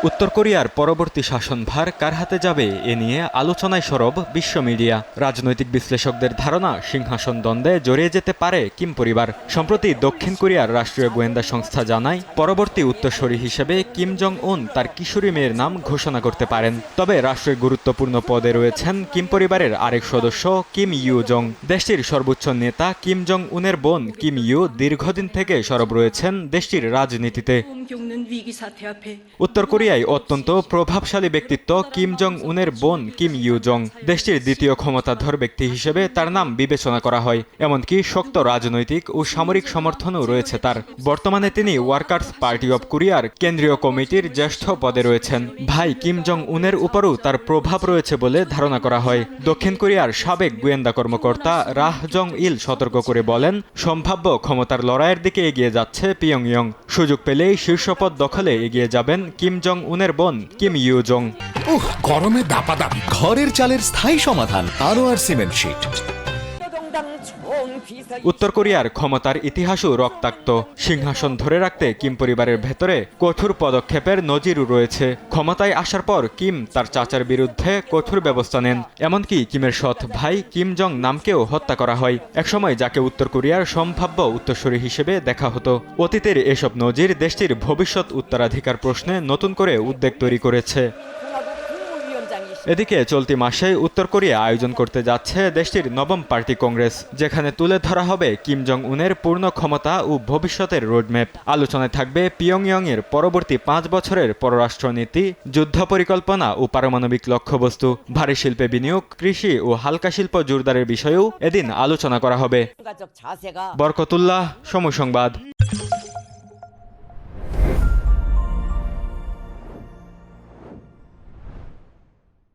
উত্তর কোরিয়ার পরবর্তী শাসনভার কার হাতে যাবে এ নিয়ে আলোচনায় সরব বিশ্ব মিডিয়া। রাজনৈতিক বিশ্লেষকদের ধারণা, সিংহাসন দ্বন্দ্বে জড়িয়ে যেতে পারে কিম পরিবার। সম্প্রতি দক্ষিণ কোরিয়ার রাষ্ট্রীয় গোয়েন্দা সংস্থা জানায়, পরবর্তী উত্তরসূরি হিসেবে কিম জং উন তার কিশোরী মেয়ের নাম ঘোষণা করতে পারেন। তবে রাষ্ট্রের গুরুত্বপূর্ণ পদে রয়েছেন কিম পরিবারের আরেক সদস্য কিম ইউ জং। দেশটির সর্বোচ্চ নেতা কিম জং উনের বোন কিম ইউ দীর্ঘদিন থেকে সরব রয়েছেন দেশটির রাজনীতিতে। উত্তর কোরিয়ায় অত্যন্ত প্রভাবশালী ব্যক্তিত্ব কিম জং উনের বোন কিম ইউ জং। দেশটির দ্বিতীয় ক্ষমতাধর ব্যক্তি হিসেবে তার নাম বিবেচনা করা হয়। এমনকি শক্ত রাজনৈতিক ও সামরিক সমর্থনও রয়েছে তার। বর্তমানে তিনি ওয়ার্কার্স পার্টি অব কোরিয়ার কেন্দ্রীয় কমিটির জ্যেষ্ঠ পদে রয়েছেন। ভাই কিম জং উনের উপরও তার প্রভাব রয়েছে বলে ধারণা করা হয়। দক্ষিণ কোরিয়ার সাবেক গোয়েন্দা কর্মকর্তা রাহ জং ইল সতর্ক করে বলেন, সম্ভাব্য ক্ষমতার লড়াইয়ের দিকে এগিয়ে যাচ্ছে পিয়ংইয়ং। সুযোগ পেলেই শীর্ষপদ দখলে এগিয়ে যাবেন কিম জং উনের বোন কিম ইউ জং। গরমে দাপাদাপি। ঘরের চালের স্থায়ী সমাধান আনোয়ার সিমেন্ট শীট। উত্তর কোরিয়ার ক্ষমতার ইতিহাসও রক্তাক্ত। সিংহাসন ধরে রাখতে কিম পরিবারের ভেতরে কঠোর পদক্ষেপের নজিরও রয়েছে। ক্ষমতায় আসার পর কিম তার চাচার বিরুদ্ধে কঠোর ব্যবস্থা নেন। এমনকি কিমের সৎ ভাই কিম জং নামকেও হত্যা করা হয়, একসময় যাকে উত্তর কোরিয়ার সম্ভাব্য উত্তরসূরি হিসেবে দেখা হতো। অতীতের এসব নজির দেশটির ভবিষ্যৎ উত্তরাধিকার প্রশ্নে নতুন করে উদ্বেগ তৈরি করেছে। এদিকে চলতি মাসে উত্তর কোরিয়া আয়োজন করতে যাচ্ছে দেশটির নবম পার্টি কংগ্রেস, যেখানে তুলে ধরা হবে কিম জং উনের পূর্ণ ক্ষমতা ও ভবিষ্যতের রোডম্যাপ। আলোচনায় থাকবে পিয়ংইয়ংয়ের পরবর্তী 5 বছরের পররাষ্ট্রনীতি, যুদ্ধ পরিকল্পনা ও পারমাণবিক লক্ষ্যবস্তু। ভারী শিল্পে বিনিয়োগ, কৃষি ও হালকা শিল্প জোরদারের বিষয়েও এদিন আলোচনা করা হবে। বরকতুল্লাহ, সময় সংবাদ।